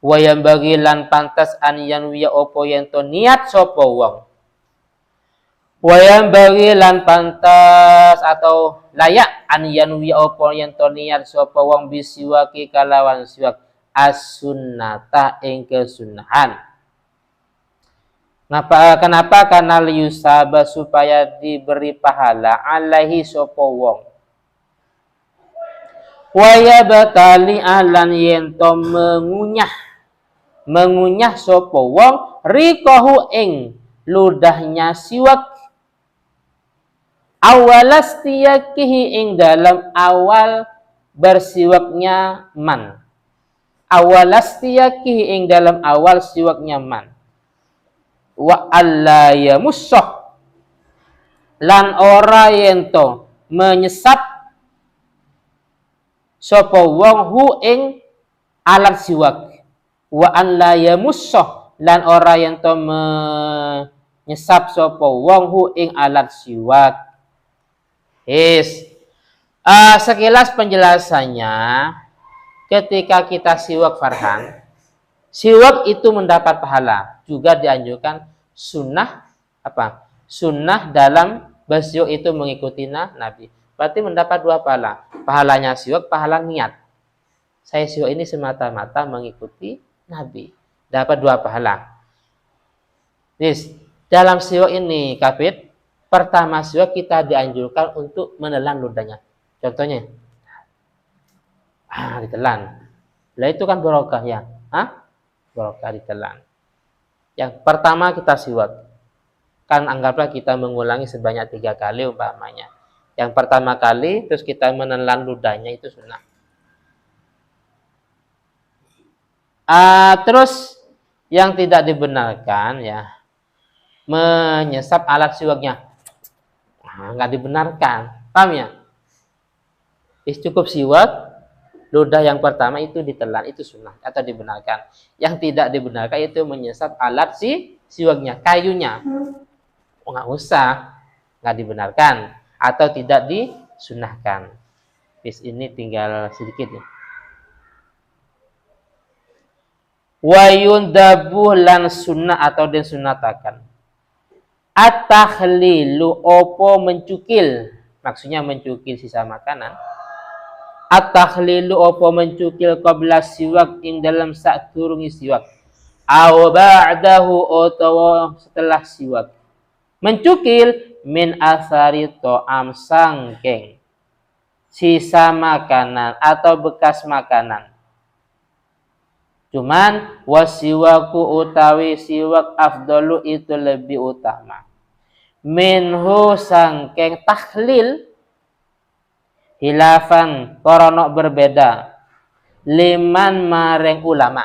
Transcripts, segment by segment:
Wayam bagi lan pantas an yanwiya opo yen to niat sapa wong. Wayam bagi lan pantas atau layak an yanwiya opo yen to niat sapa wong bisiwaki kalawan siwak as-sunnata ing kesunahan. Kenapa? Karena liyusaba supaya diberi pahala alaihi sapa wong. Waya batali alan yento mengunyah sapa wong rikahu ing ludahnya siwak awalastiyakihi ing dalam awal bersiwaknya man. Awalastiyakihi ing dalam awal siwaknya man. Wa alla yamussah lan ora yento menyesap sapa wong hu ing alat siwak. Wa alla yamussah lan ora yento menyesap sapa wong hu ing alat siwak. Sekilas penjelasannya, ketika kita siwak Farhan, siwak itu mendapat pahala. Juga dianjurkan sunnah apa? Sunnah dalam bersiwak itu mengikuti Nabi. Berarti mendapat dua pahala. Pahalanya siwak, pahala niat. Saya siwak ini semata-mata mengikuti Nabi. Dapat dua pahala. Dalam siwak ini, Kapit, pertama siwak kita dianjurkan untuk menelan ludahnya. Contohnya, ditelan. Lah itu kan barokah ya. Barokah ditelan. Yang pertama kita siwak. Kan anggaplah kita mengulangi sebanyak 3 kali umpamanya. Yang pertama kali terus kita menelan ludahnya itu sunnah. Terus yang tidak dibenarkan ya menyesap alat siwaknya. Nggak dibenarkan. Paham ya? Cukup siwak. Ludah yang pertama itu ditelan, itu sunnah atau dibenarkan. Yang tidak dibenarkan itu menyesap alat siwaknya, kayunya. Nggak usah, nggak dibenarkan atau tidak disunnahkan. Ini tinggal sedikit ya. Wayun dabuh lan sunnah atau den sunnatakan. At-takhlilu opo mencukil, maksudnya mencukil sisa makanan. At-takhlilu opo mencukil qabla siwak ing dalam sadurunge siwak. Aw ba'dahu utawa setelah siwak. Mencukil min asari to'am sangking sisa makanan atau bekas makanan. Cuman wasiwaku utawi siwak afdalu itu lebih utama. Minhu sangking takhlil hilafan korono berbeda liman maring ulama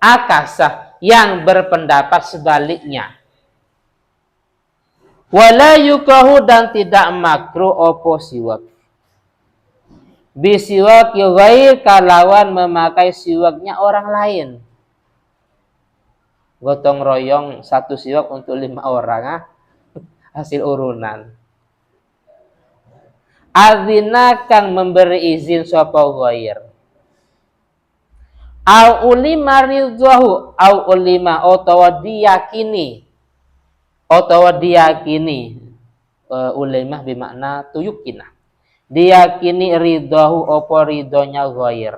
akasah yang berpendapat sebaliknya. Wala yukrahu dan tidak makruh opo siwak. Bisiwak ghair kalawan memakai siwaknya orang lain. Gotong royong satu siwak untuk 5 orang hasil urunan. Azina kang memberi izin sapa ghair. Au ulima ridhahu au ulima utawa diyakini. Ulimah bermakna tuyukina. Diyakini ridhahu apa ridhonya ghair.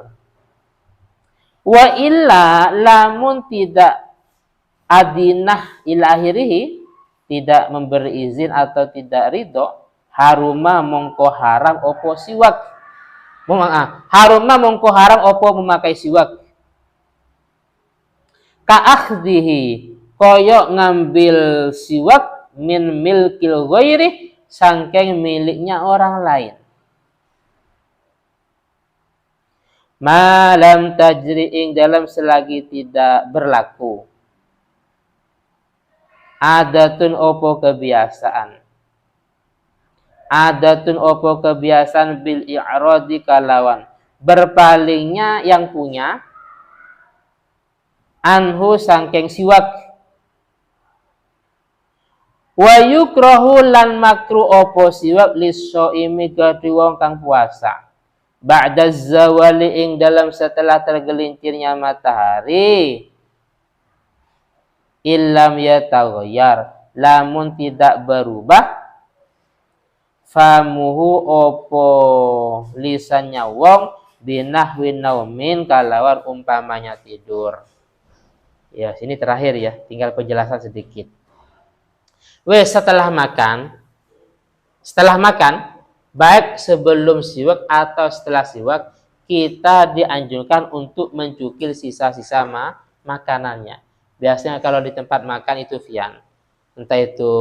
Wa illa lamun tidak adinah ila akhirih, tidak memberi izin atau tidak ridho, haruma mongko haram opo siwak. Haruma mongko haram opo memakai siwak. Ka'akhdihi koyok ngambil siwak min milkil ghairi sangking miliknya orang lain. Malam tajri ing dalam selagi tidak berlaku. Adatun opo kebiasaan. Adatun opo kebiasaan bil i'radi kalawan berpalingnya yang punya anhu sangking siwak. Wa yukrahu lan makruh opo siwak lisoimi kedhi wong kang puasa. ba'da zawali ing dalam setelah tergelincirnya matahari, illam yataghayyar lamun tidak berubah, famuhu opo lisannya wong binahwi naumin kalawan umpamanya tidur. Ya, sini terakhir ya, tinggal penjelasan sedikit. Setelah makan, baik sebelum siwak atau setelah siwak, kita dianjurkan untuk mencukil sisa-sisa makanannya. Biasanya kalau di tempat makan itu viand, entah itu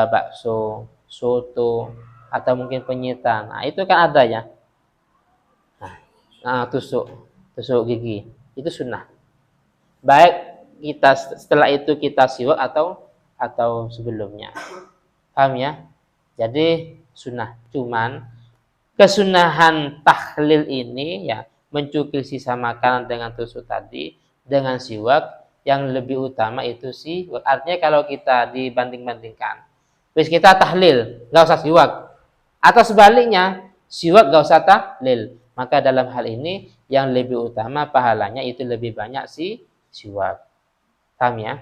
bakso, soto, atau mungkin penyitan. Nah, itu kan ada ya. Nah, tusuk gigi, itu sunnah. Baik kita setelah itu kita siwak atau sebelumnya. Paham ya? Jadi sunnah. Cuman kesunahan tahlil ini ya, mencukil sisa makanan dengan tusuk tadi dengan siwak, yang lebih utama itu siwak. Artinya kalau kita dibanding-bandingkan, wis kita tahlil, nggak usah siwak. Atau sebaliknya, siwak nggak usah tahlil. Maka dalam hal ini yang lebih utama pahalanya itu lebih banyak siwak. Paham ya?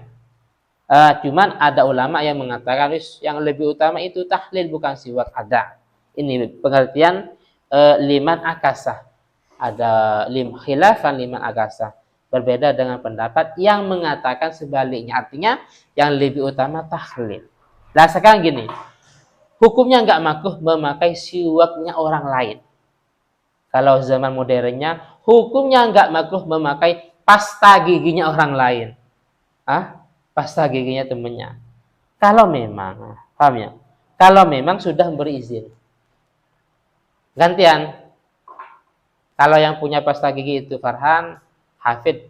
Cuman ada ulama yang mengatakan yang lebih utama itu tahlil bukan siwak. Ada. Ini pengertian liman akasah. Ada khilafan liman akasah. Berbeda dengan pendapat yang mengatakan sebaliknya. Artinya yang lebih utama tahlil. Nah sekarang gini. Hukumnya nggak makruh memakai siwaknya orang lain. Kalau zaman modernnya, hukumnya nggak makruh memakai pasta giginya orang lain. Pasta giginya temennya. Kalau memang, paham ya? Kalau memang sudah memberi izin. Gantian. Kalau yang punya pasta gigi itu Farhan, Hafid.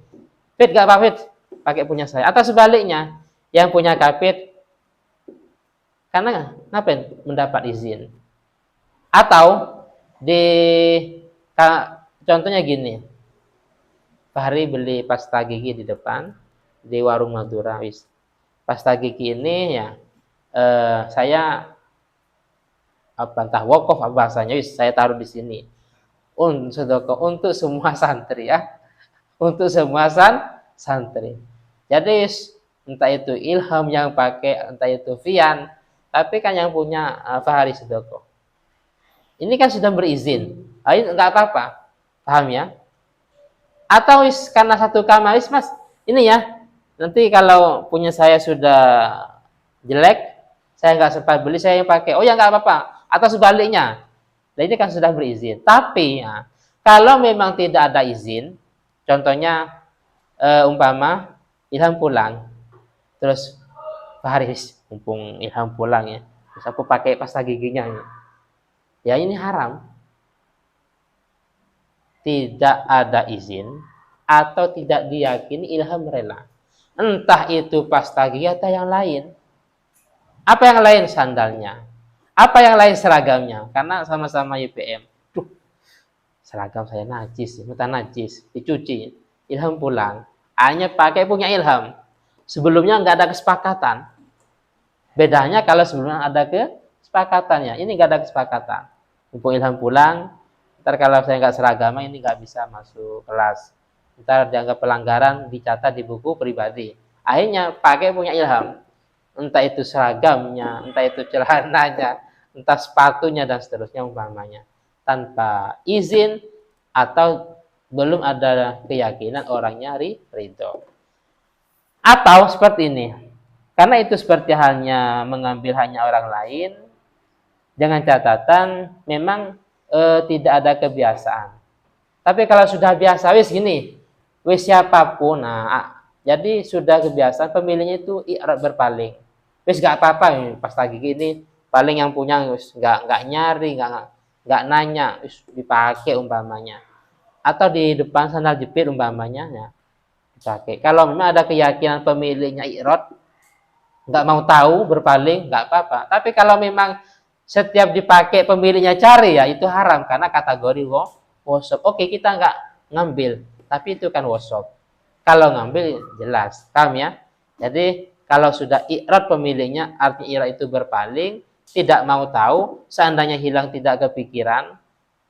Fit gak Hafid? Pakai punya saya. Atau sebaliknya, yang punya Hafid, karena ngapain mendapat izin? Atau contohnya gini. Fahri beli pasta gigi di depan di warung Madura, pasta gigi ini ya saya entah wakaf bahasanya, saya taruh di sini untuk semua santri ya, untuk semua santri. Jadi entah itu Ilham yang pakai, entah itu Fian, tapi kan yang punya Fahri sedekah. Ini kan sudah berizin, enggak apa-apa, paham ya? Atau karena satu kamar, mas ini ya, nanti kalau punya saya sudah jelek, saya nggak sempat beli, saya yang pakai. Oh ya nggak apa-apa. Atau sebaliknya. Nah ini kan sudah berizin. Tapi ya, kalau memang tidak ada izin, contohnya umpama Ilham pulang, terus Pak Haris, mumpung Ilham pulang ya, terus aku pakai pasta giginya. Ya ini haram. Tidak ada izin atau tidak diyakini Ilham rela. Entah itu pasta gigi atau yang lain. Apa yang lain? Sandalnya. Apa yang lain? Seragamnya. Karena sama-sama UPM. Seragam saya najis, mutan najis, dicuci. Ilham pulang. Hanya pakai punya Ilham. Sebelumnya nggak ada kesepakatan. Bedanya kalau sebelumnya ada kesepakatannya. Ini nggak ada kesepakatan. Mumpung Ilham pulang, ntar kalau saya nggak seragama, ini nggak bisa masuk kelas. Ntar dianggap pelanggaran, dicatat di buku pribadi. Akhirnya pakai punya Ilham. Entah itu seragamnya, entah itu celananya, entah sepatunya, dan seterusnya umpamanya. Tanpa izin atau belum ada keyakinan orangnya ridho. Atau seperti ini. Karena itu seperti halnya mengambil hanya orang lain, dengan catatan memang tidak ada kebiasaan. Tapi kalau sudah biasa, gini, siapapun, jadi sudah kebiasaan pemiliknya itu berpaling. Gak apa-apa, pasta gigi ini paling yang punya nggak nyari, nggak nanya, dipakai umpamanya. Atau di depan sandal jepit umpamanya, ya, dipakai. Kalau memang ada keyakinan pemiliknya ikrot, nggak mau tahu, berpaling, nggak apa-apa. Tapi kalau memang setiap dipakai pemiliknya cari, ya itu haram karena kategori workshop. Oke, kita nggak ngambil, tapi itu kan workshop. Kalau ngambil jelas, paham ya? Jadi kalau sudah ikrot pemiliknya, artinya ikrot itu berpaling, tidak mau tahu, seandainya hilang tidak kepikiran,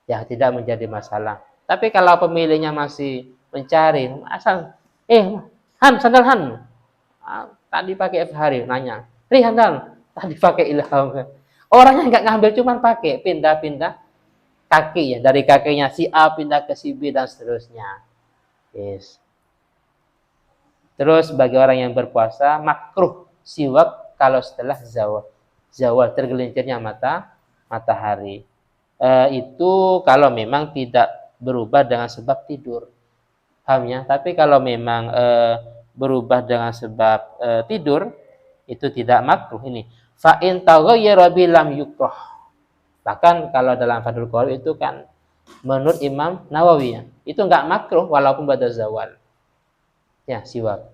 ya tidak menjadi masalah. Tapi kalau pemiliknya masih mencari, asal, Han, sandal Han, tadi pakai hari, nanya, sandal, tadi pakai Ilham. Orangnya nggak ngambil, cuman pakai, pindah-pindah kaki ya, dari kakinya si A pindah ke si B dan seterusnya. Yes. Terus bagi orang yang berpuasa, makruh siwak kalau setelah zawal tergelincirnya matahari. Itu kalau memang tidak berubah dengan sebab tidur, paham ya? Tapi kalau memang berubah dengan sebab tidur, itu tidak makruh. Ini fa in taghayyara bilam yukrah. Bahkan kalau dalam Fathul Qorib itu kan menurut Imam Nawawi ya, itu enggak makruh walaupun pada zawal. Ya, siwak.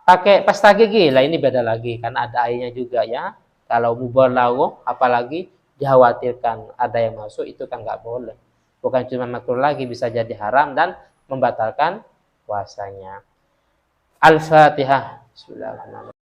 Pakai pasta gigi lah, ini beda lagi kan ada airnya juga ya. Kalau mubalagh apalagi dikhawatirkan ada yang masuk, itu kan nggak boleh. Bukan cuma makruh lagi, bisa jadi haram dan membatalkan puasanya. Al-Fatihah. Bismillahirrahmanirrahim.